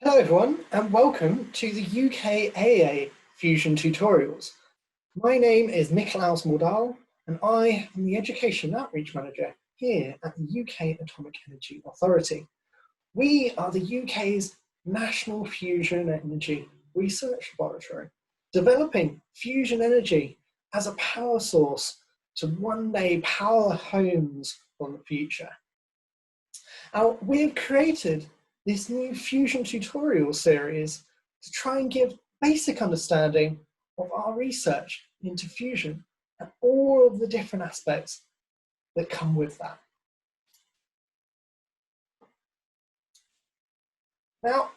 Hello everyone and welcome to the UKAEA Fusion tutorials. My name is Nikolaus Muldal and I am the Education Outreach Manager here at the UK Atomic Energy Authority. We are the UK's National Fusion Energy Research Laboratory, developing fusion energy as a power source to one day power homes of the future. Now, we've created this new fusion tutorial series to try and give basic understanding of our research into fusion and all of the different aspects that come with that. Now,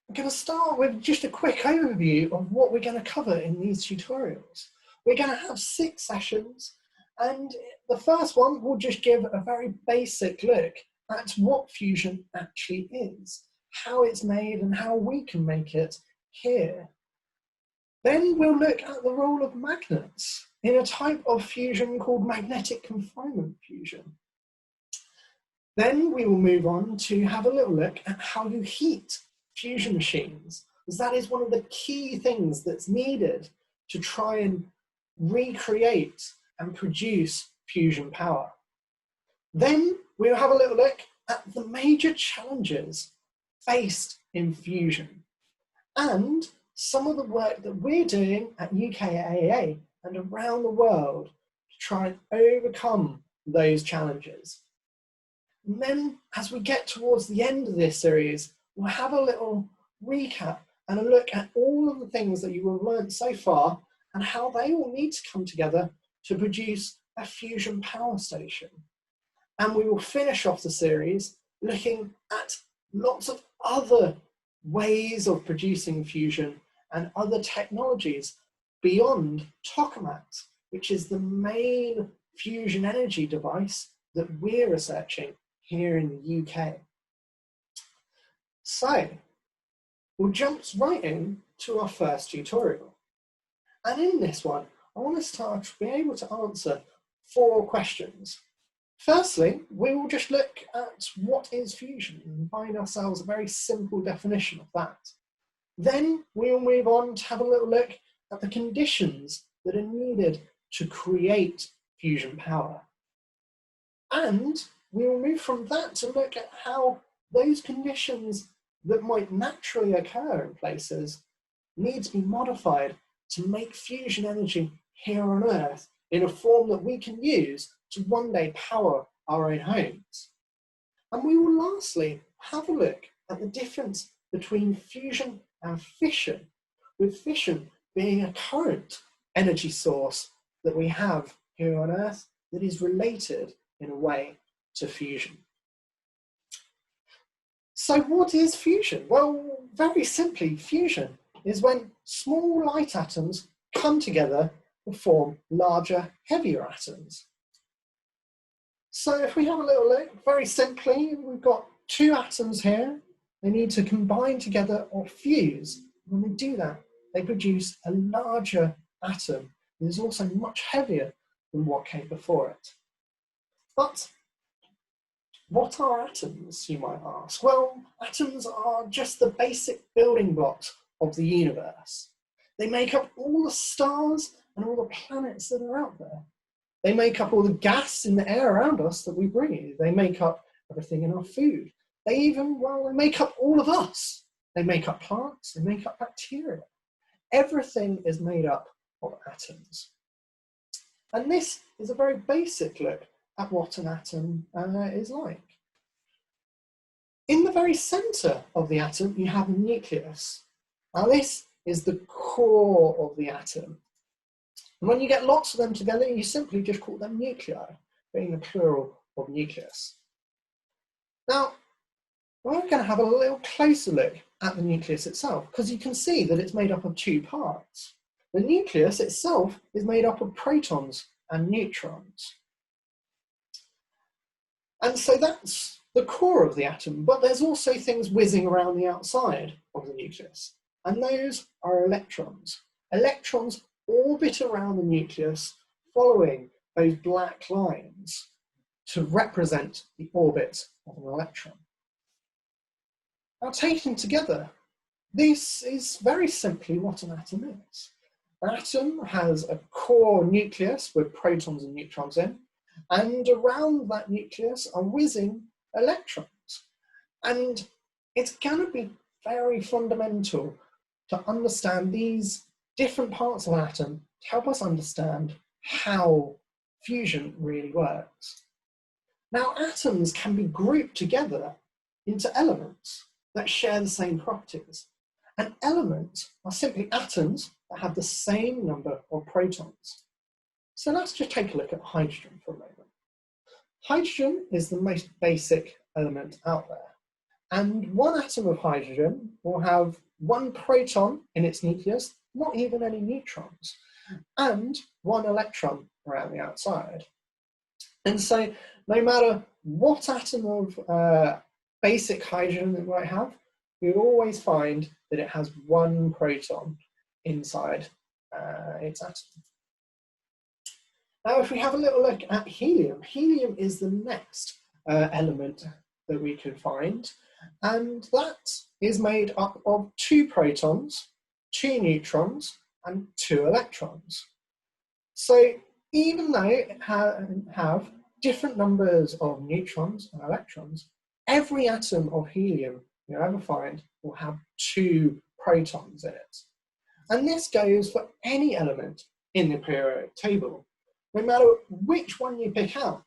I'm going to start with just a quick overview of what we're going to cover in these tutorials. We're going to have 6 sessions, and the first one will just give a very basic look at what fusion actually is, how it's made and how we can make it here. Then we'll look at the role of magnets in a type of fusion called magnetic confinement fusion. Then we will move on to have a little look at how you heat fusion machines, because that is one of the key things that's needed to try and recreate and produce fusion power. Then we'll have a little look at the major challenges faced in fusion and some of the work that we're doing at UKAEA and around the world to try and overcome those challenges. And then as we get towards the end of this series, we'll have a little recap and a look at all of the things that you have learned so far and how they all need to come together to produce a fusion power station. And we will finish off the series looking at lots of other ways of producing fusion and other technologies beyond tokamak, which is the main fusion energy device that we're researching here in the UK. So we'll jump right in to our first tutorial. And in this one, I want us to be able to answer 4 questions. Firstly, we will just look at what is fusion and find ourselves a very simple definition of that. Then we will move on to have a little look at the conditions that are needed to create fusion power. And we will move from that to look at how those conditions that might naturally occur in places need to be modified to make fusion energy here on Earth in a form that we can use to one day power our own homes. And we will lastly have a look at the difference between fusion and fission, with fission being a current energy source that we have here on Earth that is related in a way to fusion. So what is fusion? Well, very simply, fusion is when small light atoms come together to form larger, heavier atoms. So if we have a little look, very simply, we've got 2 atoms here. They need to combine together or fuse. When they do that, they produce a larger atom that is also much heavier than what came before it. But what are atoms, you might ask? Well, atoms are just the basic building blocks of the universe. They make up all the stars and all the planets that are out there. They make up all the gas in the air around us that we breathe. They make up everything in our food. They make up all of us. They make up plants, they make up bacteria. Everything is made up of atoms. And this is a very basic look at what an atom is like. In the very center of the atom, you have a nucleus. Now this is the core of the atom. And when you get lots of them together, you simply just call them nuclei, being the plural of nucleus. Now, we're going to have a little closer look at the nucleus itself, because you can see that it's made up of 2 parts. The nucleus itself is made up of protons and neutrons. And so that's the core of the atom, but there's also things whizzing around the outside of the nucleus, and those are electrons. Electrons orbit around the nucleus following those black lines to represent the orbit of an electron. Now, taken together, this is very simply what an atom is. An atom has a core nucleus with protons and neutrons in, and around that nucleus are whizzing electrons. And it's going to be very fundamental to understand these different parts of an atom to help us understand how fusion really works. Now, atoms can be grouped together into elements that share the same properties. And elements are simply atoms that have the same number of protons. So let's just take a look at hydrogen for a moment. Hydrogen is the most basic element out there. And one atom of hydrogen will have one proton in its nucleus, not even any neutrons, and one electron around the outside. And so no matter what atom of basic hydrogen it might have, you'll always find that it has one proton inside its atom. Now, if we have a little look at helium, helium is the next element that we could find, and that is made up of 2 protons, 2 neutrons, and 2 electrons. So even though it have different numbers of neutrons and electrons, every atom of helium you ever find will have 2 protons in it. And this goes for any element in the periodic table. No matter which one you pick out,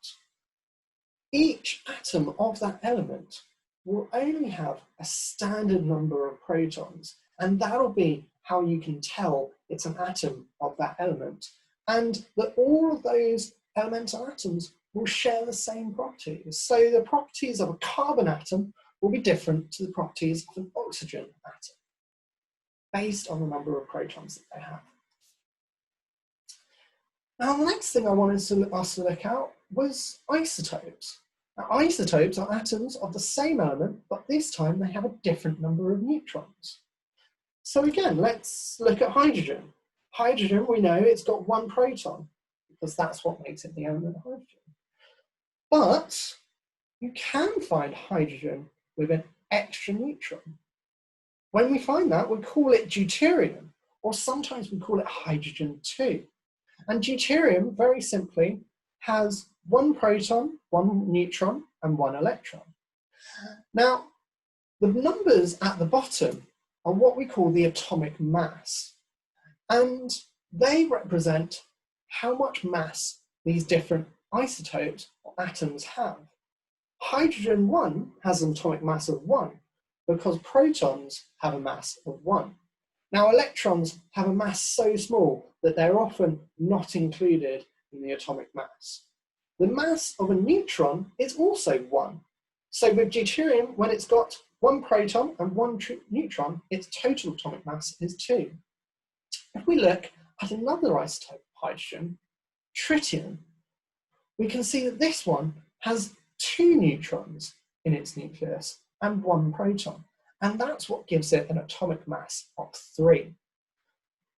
each atom of that element will only have a standard number of protons, and that'll be how you can tell it's an atom of that element, and that all of those elemental atoms will share the same properties. So the properties of a carbon atom will be different to the properties of an oxygen atom, based on the number of protons that they have. Now, the next thing I wanted us to look at was isotopes. Now, isotopes are atoms of the same element, but this time they have a different number of neutrons. So again, let's look at hydrogen. Hydrogen, we know it's got 1 proton, because that's what makes it the element hydrogen. But you can find hydrogen with an extra neutron. When we find that, we call it deuterium, or sometimes we call it hydrogen 2. And deuterium, very simply, has 1 proton, 1 neutron, and 1 electron. Now, the numbers at the bottom are what we call the atomic mass. And they represent how much mass these different isotopes or atoms have. Hydrogen 1 has an atomic mass of 1 because protons have a mass of 1. Now, electrons have a mass so small that they're often not included in the atomic mass. The mass of a neutron is also 1. So with deuterium, when it's got 1 proton and 1 neutron, its total atomic mass is 2. If we look at another isotope of hydrogen, tritium, we can see that this one has 2 neutrons in its nucleus and 1 proton. And that's what gives it an atomic mass of 3.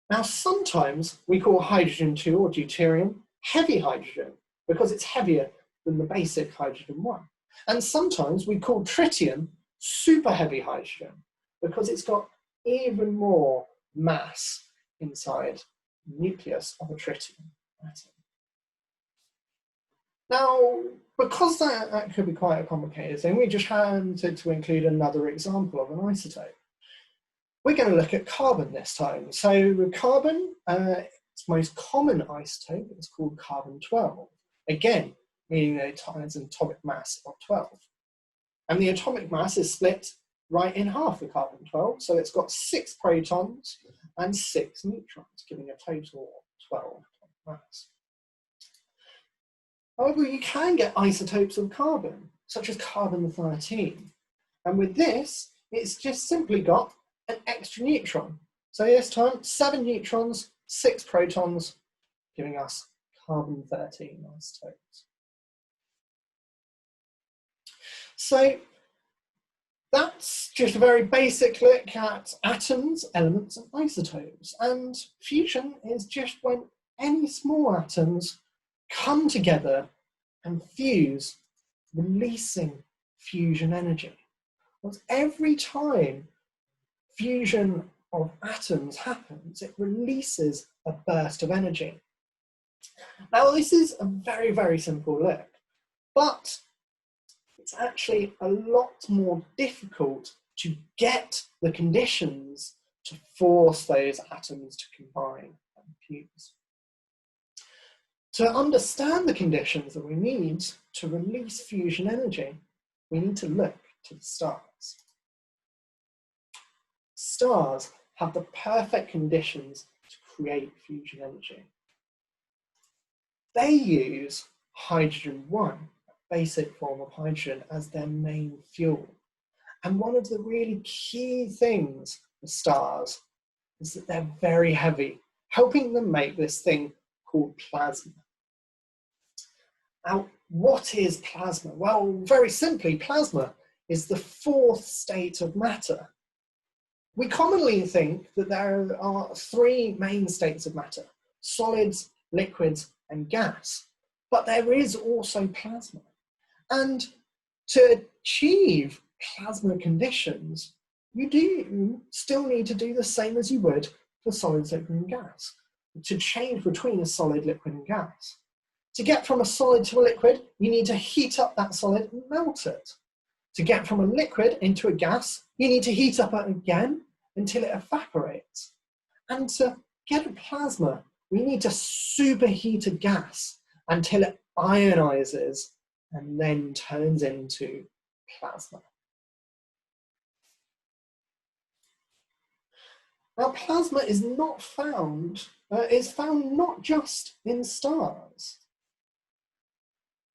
Now, sometimes we call hydrogen 2 or deuterium heavy hydrogen because it's heavier than the basic hydrogen 1. And sometimes we call tritium super heavy hydrogen because it's got even more mass inside the nucleus of a tritium atom. Now, because that could be quite a complicated thing, we just wanted to include another example of an isotope. We're going to look at carbon this time. So with carbon, its most common isotope is called carbon-12. Again, meaning that it has an atomic mass of 12. And the atomic mass is split right in half the carbon-12, so it's got 6 protons and 6 neutrons, giving a total of 12 atomic mass. However, you can get isotopes of carbon, such as carbon-13. And with this, it's just simply got an extra neutron. So this time, 7 neutrons, 6 protons, giving us carbon-13 isotopes. So that's just a very basic look at atoms, elements, and isotopes. And fusion is just when any small atoms come together and fuse, releasing fusion energy. Because every time fusion of atoms happens, it releases a burst of energy. Now, this is a very, very simple look, but it's actually a lot more difficult to get the conditions to force those atoms to combine and fuse. To understand the conditions that we need to release fusion energy, we need to look to the stars. Stars have the perfect conditions to create fusion energy. They use hydrogen-1, a basic form of hydrogen, as their main fuel. And one of the really key things for stars is that they're very heavy, helping them make this thing called plasma. Now, what is plasma? Well, very simply, plasma is the fourth state of matter. We commonly think that there are three main states of matter: solids, liquids, and gas. But there is also plasma. And to achieve plasma conditions, you do still need to do the same as you would for solids, liquid, and gas, to change between a solid, liquid, and gas. To get from a solid to a liquid, you need to heat up that solid and melt it. To get from a liquid into a gas, you need to heat up it again until it evaporates. And to get a plasma, we need to superheat a gas until it ionizes and then turns into plasma. Now, plasma is found not just in stars.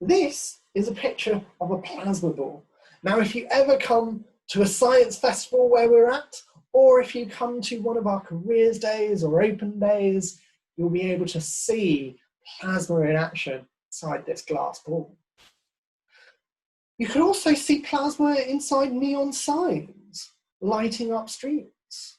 This is a picture of a plasma ball. Now, if you ever come to a science festival where we're at, or if you come to one of our careers days or open days, you'll be able to see plasma in action inside this glass ball. You can also see plasma inside neon signs, lighting up streets.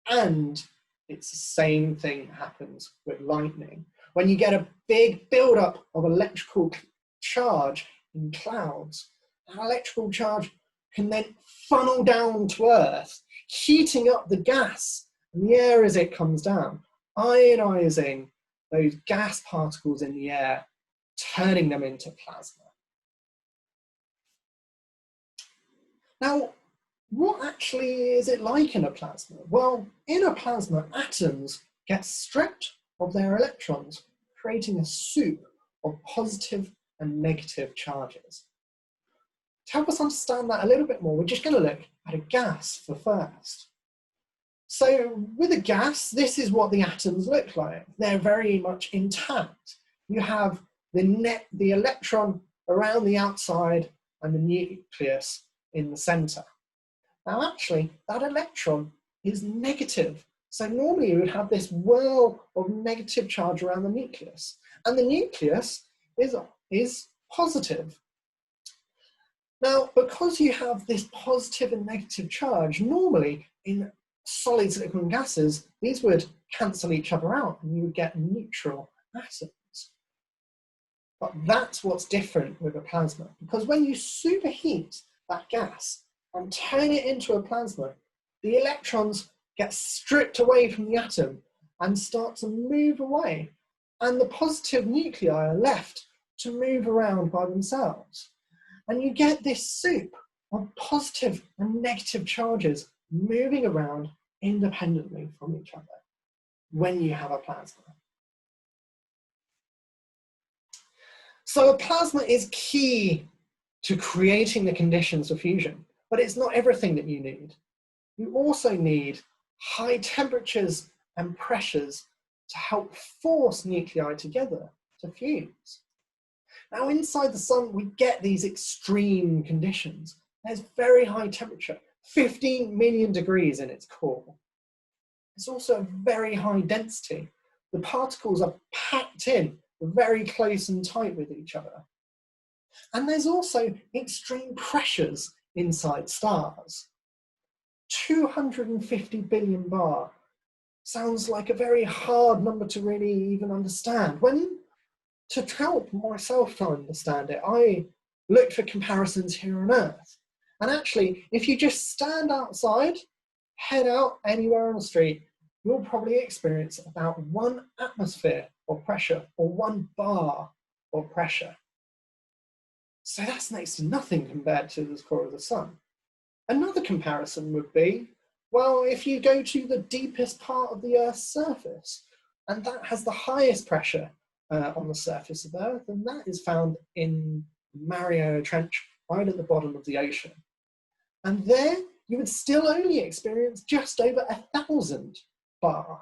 And it's the same thing happens with lightning. When you get a big buildup of electrical charge in clouds, that electrical charge can then funnel down to Earth, heating up the gas and the air as it comes down, ionizing those gas particles in the air, turning them into plasma. Now, what actually is it like in a plasma? Well, in a plasma, atoms get stripped of their electrons, creating a soup of positive and negative charges. To help us understand that a little bit more, we're just going to look at a gas for first. So with a gas, this is what the atoms look like. They're very much intact. You have the electron around the outside and the nucleus in the center. Now actually, that electron is negative. So normally you would have this whirl of negative charge around the nucleus. And the nucleus is positive. Now, because you have this positive and negative charge, normally in solids, liquids, and gases, these would cancel each other out and you would get neutral atoms. But that's what's different with a plasma, because when you superheat that gas and turn it into a plasma, the electrons get stripped away from the atom and start to move away, and the positive nuclei are left to move around by themselves. And you get this soup of positive and negative charges moving around independently from each other when you have a plasma. So a plasma is key to creating the conditions for fusion, but it's not everything that you need. You also need high temperatures and pressures to help force nuclei together to fuse. Now, inside the sun, we get these extreme conditions. There's very high temperature, 15 million degrees in its core. There's also a very high density. The particles are packed in, very close and tight with each other. And there's also extreme pressures inside stars. 250 billion bar sounds like a very hard number to really even understand. To help myself to understand it, I looked for comparisons here on Earth. And actually, if you just stand outside, head out anywhere on the street, you'll probably experience about 1 atmosphere of pressure, or 1 bar of pressure. So that's next to nothing compared to the core of the sun. Another comparison would be, well, if you go to the deepest part of the Earth's surface, and that has the highest pressure on the surface of Earth, and that is found in Mariana Trench, right at the bottom of the ocean. And there, you would still only experience just over 1,000 bar.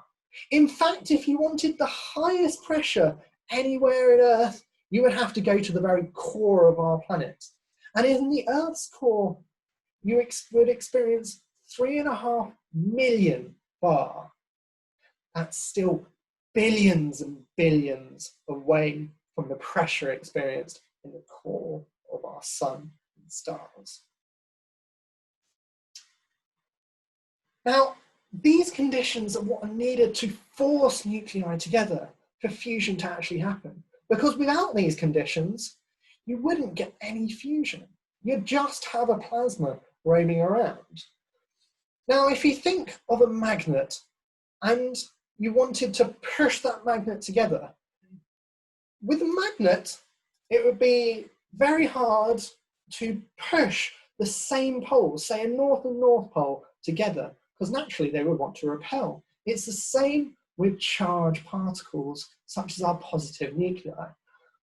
In fact, if you wanted the highest pressure anywhere in Earth, you would have to go to the very core of our planet. And in the Earth's core, you would experience 3.5 million bar. That's still billions and billions away from the pressure experienced in the core of our sun and stars. Now, these conditions are what are needed to force nuclei together for fusion to actually happen. Because without these conditions, you wouldn't get any fusion. You'd just have a plasma roaming around. Now, if you think of a magnet and you wanted to push that magnet together, with a magnet, it would be very hard to push the same poles, say a north and north pole, together, because naturally they would want to repel. It's the same with charged particles, such as our positive nuclei.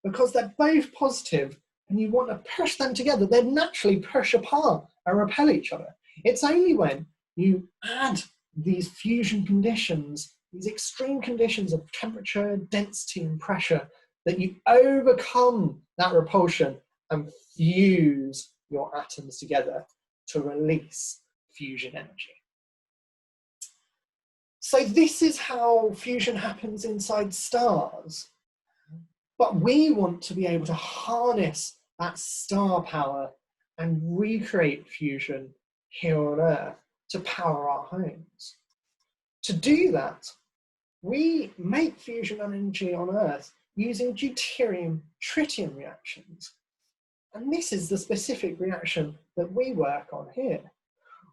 Because they're both positive and you want to push them together, they'd naturally push apart and repel each other. It's only when you add these fusion conditions, these extreme conditions of temperature, density, and pressure, that you overcome that repulsion and fuse your atoms together to release fusion energy. So this is how fusion happens inside stars. But we want to be able to harness that star power and recreate fusion here on Earth to power our homes. To do that, we make fusion energy on Earth using Deuterium-Tritium reactions. And this is the specific reaction that we work on here.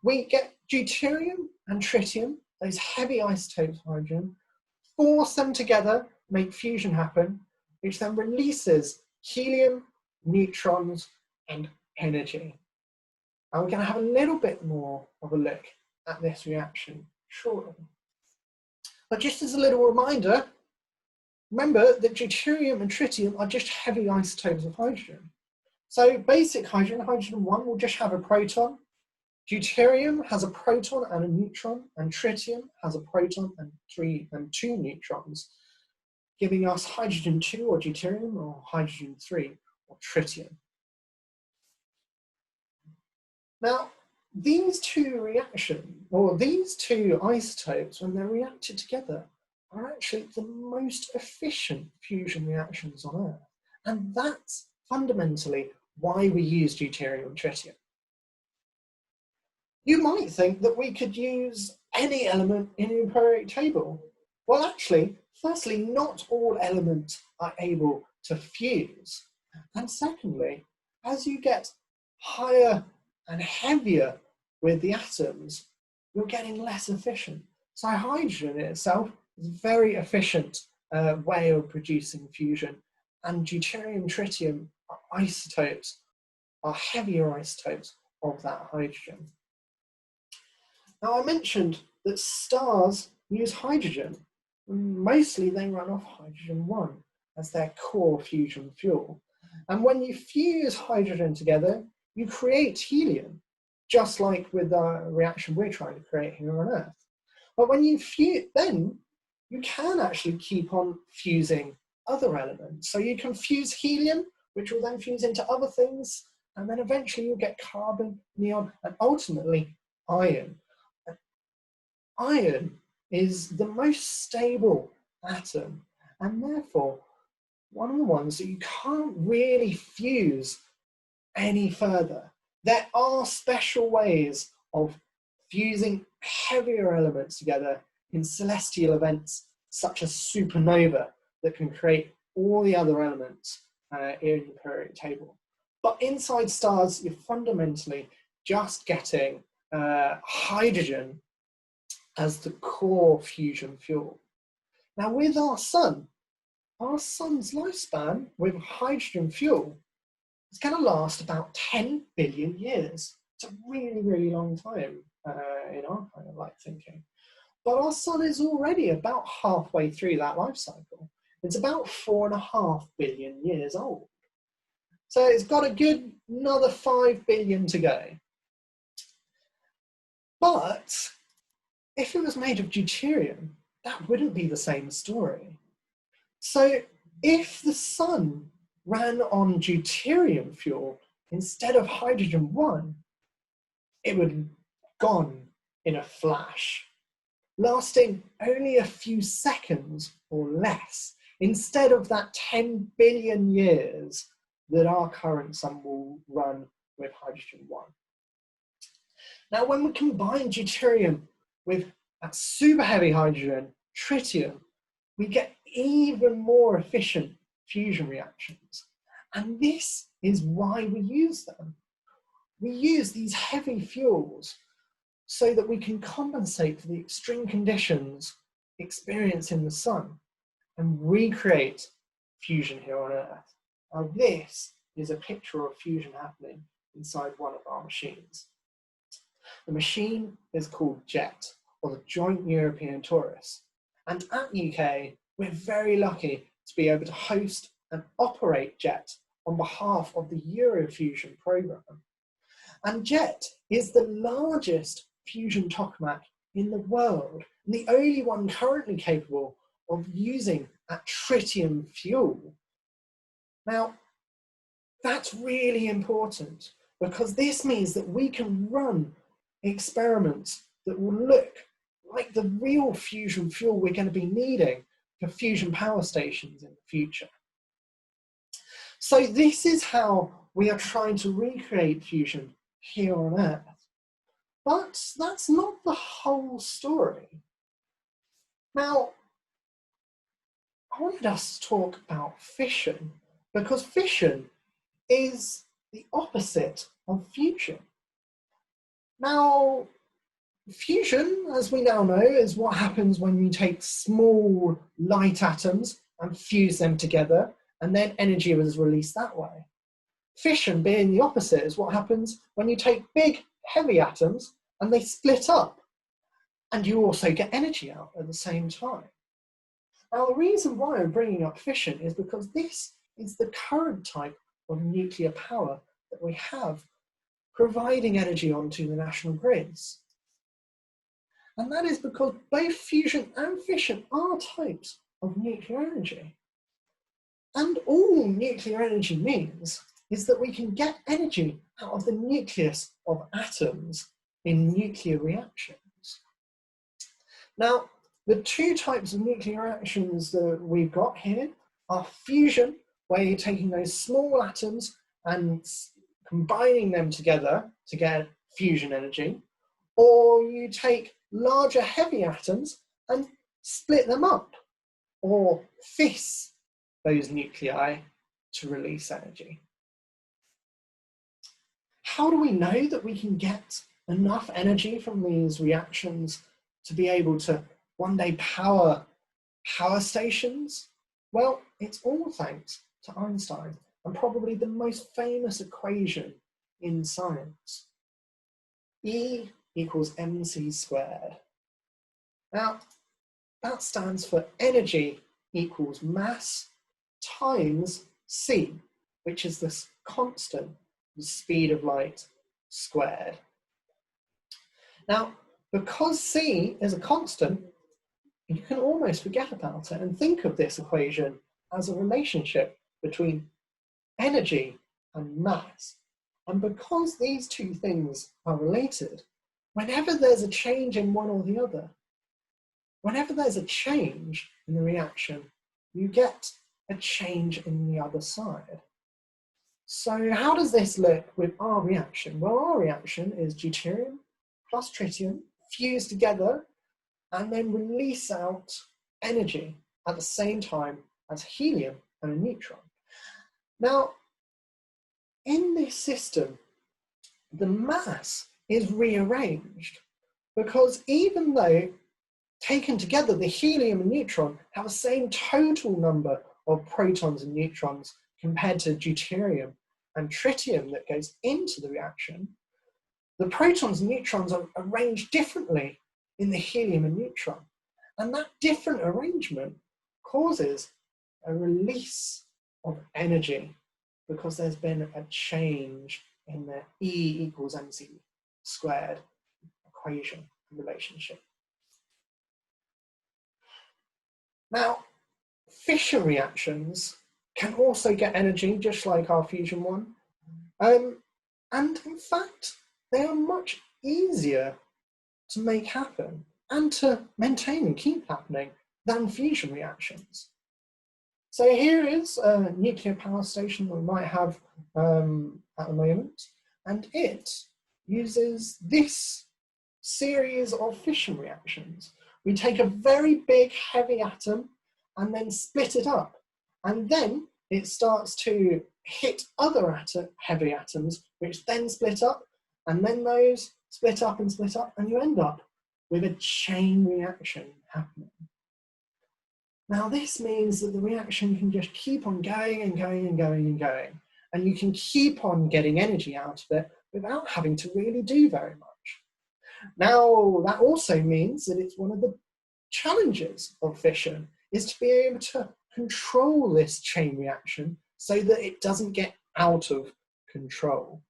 We get deuterium and tritium, those heavy isotopes of hydrogen, force them together, make fusion happen, which then releases helium, neutrons, and energy. And we're going to have a little bit more of a look at this reaction shortly. But just as a little reminder, remember that deuterium and tritium are just heavy isotopes of hydrogen. So basic hydrogen, hydrogen 1, will just have a proton. Deuterium has a proton and a neutron, and tritium has a proton and 2 neutrons, giving us hydrogen 2 or deuterium, or hydrogen 3 or tritium. Now, these two reactions, or these two isotopes, when they're reacted together, are actually the most efficient fusion reactions on Earth. And that's fundamentally why we use deuterium and tritium. You might think that we could use any element in the periodic table. Well, actually, firstly, not all elements are able to fuse. And secondly, as you get higher and heavier with the atoms, you're getting less efficient. So hydrogen in itself is a very efficient way of producing fusion, and deuterium and tritium are isotopes, are heavier isotopes of that hydrogen. Now, I mentioned that stars use hydrogen. Mostly they run off hydrogen 1 as their core fusion fuel. And when you fuse hydrogen together, you create helium, just like with the reaction we're trying to create here on Earth. But when you fuse, then you can actually keep on fusing other elements. So you can fuse helium, which will then fuse into other things, and then eventually you'll get carbon, neon, and ultimately iron. And iron is the most stable atom, and therefore one of the ones that you can't really fuse any further. There are special ways of fusing heavier elements together in celestial events such as supernova that can create all the other elements in the periodic table. But inside stars, you're fundamentally just getting hydrogen as the core fusion fuel. Now with our sun's lifespan with hydrogen fuel is going to last about 10 billion years. It's a really, really long time in our kind of light thinking. But our sun is already about halfway through that life cycle. It's about 4.5 billion years old. So it's got a good another 5 billion to go. But if it was made of deuterium, that wouldn't be the same story. So if the sun ran on deuterium fuel instead of hydrogen 1, it would have gone in a flash, lasting only a few seconds or less, instead of that 10 billion years that our current sun will run with hydrogen 1. Now, when we combine deuterium with that super heavy hydrogen, tritium, we get even more efficient fusion reactions. And this is why we use them. We use these heavy fuels so that we can compensate for the extreme conditions experienced in the sun and recreate fusion here on Earth. Now this is a picture of fusion happening inside one of our machines. The machine is called JET, or the Joint European Torus. And at UKAEA, we're very lucky to be able to host and operate JET on behalf of the Eurofusion programme. And JET is the largest fusion tokamak in the world, and the only one currently capable of using a tritium fuel. Now, that's really important because this means that we can run experiments that will look like the real fusion fuel we're going to be needing for fusion power stations in the future. So this is how we are trying to recreate fusion here on Earth. But that's not the whole story. Now, I wanted us to talk about fission, because fission is the opposite of fusion. Now, fusion, as we now know, is what happens when you take small light atoms and fuse them together, and then energy is released that way. Fission, being the opposite, is what happens when you take big, heavy atoms and they split up, and you also get energy out at the same time. Now, the reason why I'm bringing up fission is because this is the current type of nuclear power that we have providing energy onto the national grids. And that is because both fusion and fission are types of nuclear energy. And all nuclear energy means is that we can get energy out of the nucleus of atoms in nuclear reactions. Now, the two types of nuclear reactions that we've got here are fusion, where you're taking those small atoms and combining them together to get fusion energy, or you take larger heavy atoms and split them up, or fissure those nuclei to release energy. How do we know that we can get enough energy from these reactions to be able to one day power stations? Well, it's all thanks to Einstein and probably the most famous equation in science. E equals mc squared. Now, that stands for energy equals mass times c, which is this constant, the speed of light squared. Now, because c is a constant, you can almost forget about it and think of this equation as a relationship between energy and mass. And because these two things are related, whenever there's a change in one or the other, whenever there's a change in the reaction, you get a change in the other side. So how does this look with our reaction? Well, our reaction is deuterium plus tritium fused together and then release out energy at the same time as helium and a neutron. Now, in this system, the mass is rearranged, because even though taken together, the helium and neutron have the same total number of protons and neutrons compared to deuterium and tritium that goes into the reaction, the protons and neutrons are arranged differently in the helium and neutron. And that different arrangement causes a release of energy because there's been a change in the E equals mc squared equation relationship. Now, fission reactions can also get energy, just like our fusion one. And in fact, they are much easier to make happen and to maintain and keep happening than fusion reactions. So here is a nuclear power station that we might have at the moment, and it uses this series of fission reactions. We take a very big heavy atom and then split it up, and then it starts to hit other heavy atoms, which then split up, and then those split up, and you end up with a chain reaction happening. Now this means that the reaction can just keep on going and going and going and going, and you can keep on getting energy out of it without having to really do very much. Now that also means that it's one of the challenges of fission is to be able to control this chain reaction so that it doesn't get out of control.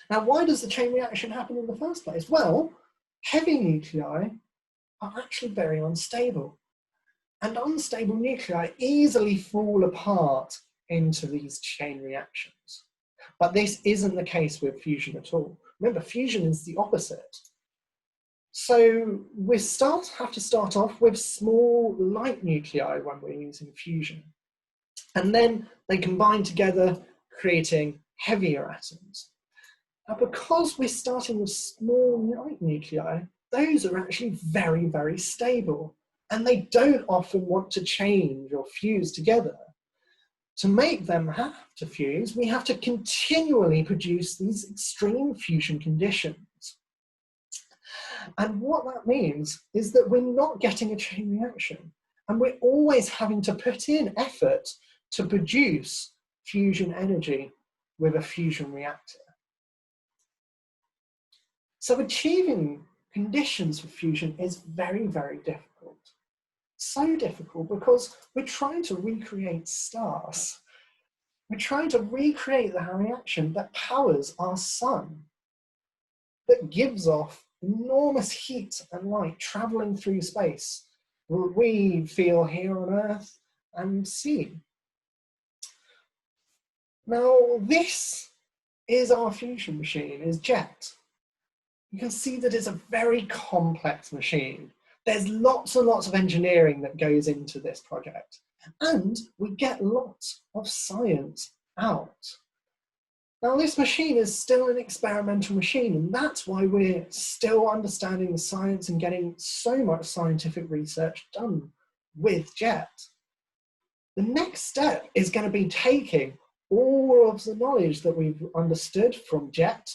Now, why does the chain reaction happen in the first place? Well, heavy nuclei are actually very unstable, and unstable nuclei easily fall apart into these chain reactions. But this isn't the case with fusion at all. Remember, fusion is the opposite. So we have to start off with small light nuclei when we're using fusion. And then they combine together, creating heavier atoms. Now, because we're starting with small light nuclei, those are actually very, very stable. And they don't often want to change or fuse together. To make them have to fuse, we have to continually produce these extreme fusion conditions. And what that means is that we're not getting a chain reaction, and we're always having to put in effort to produce fusion energy with a fusion reactor. So achieving conditions for fusion is very, very difficult. So difficult because we're trying to recreate stars. We're trying to recreate the reaction that powers our sun, that gives off enormous heat and light traveling through space, what we feel here on Earth and see. Now, this is our fusion machine, is JET. You can see that it's a very complex machine. There's lots and lots of engineering that goes into this project, and we get lots of science out. Now, this machine is still an experimental machine, and that's why we're still understanding the science and getting so much scientific research done with JET. The next step is going to be taking all of the knowledge that we've understood from JET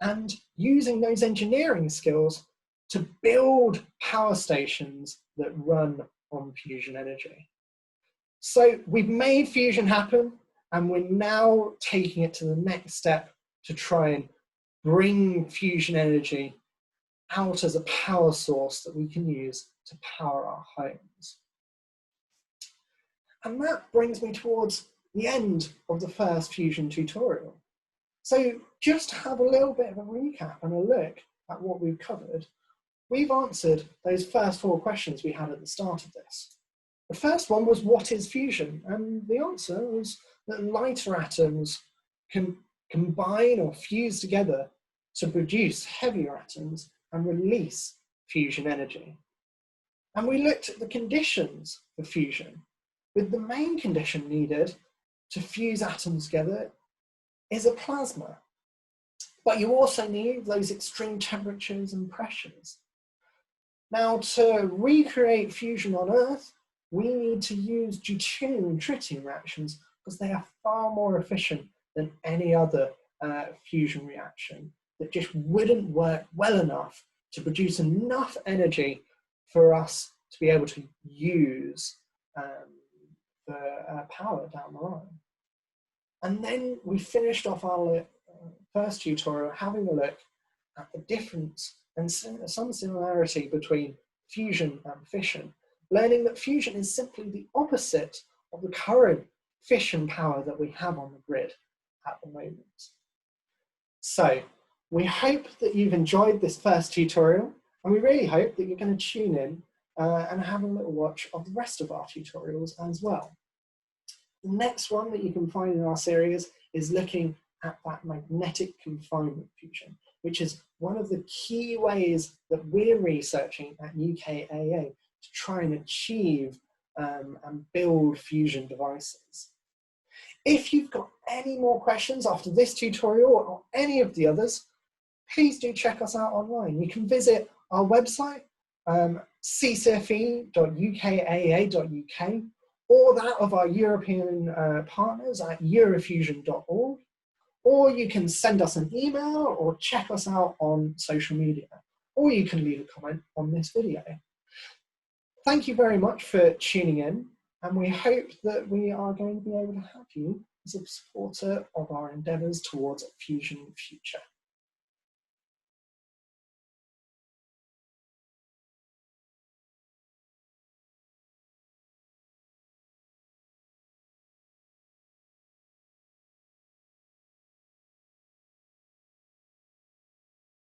and using those engineering skills to build power stations that run on fusion energy. So we've made fusion happen, and we're now taking it to the next step to try and bring fusion energy out as a power source that we can use to power our homes. And that brings me towards the end of the first fusion tutorial. So just to have a little bit of a recap and a look at what we've covered, we've answered those first 4 questions we had at the start of this. The first one was, what is fusion? And the answer was that lighter atoms can combine or fuse together to produce heavier atoms and release fusion energy. And we looked at the conditions for fusion, with the main condition needed to fuse atoms together is a plasma. But you also need those extreme temperatures and pressures. Now, to recreate fusion on Earth, we need to use Deuterium-Tritium reactions because they are far more efficient than any other fusion reaction that just wouldn't work well enough to produce enough energy for us to be able to use the power down the line. And then we finished off our first tutorial having a look at the difference and some similarity between fusion and fission, learning that fusion is simply the opposite of the current fission power that we have on the grid at the moment. So we hope that you've enjoyed this first tutorial, and we really hope that you're going to tune in and have a little watch of the rest of our tutorials as well. The next one that you can find in our series is looking at that magnetic confinement fusion, which is one of the key ways that we're researching at UKAEA to try and achieve and build fusion devices. If you've got any more questions after this tutorial or any of the others, please do check us out online. You can visit our website, ccfe.ukaea.uk, or that of our European partners at eurofusion.org, or you can send us an email or check us out on social media, or you can leave a comment on this video. Thank you very much for tuning in, and we hope that we are going to be able to have you as a supporter of our endeavours towards a fusion future.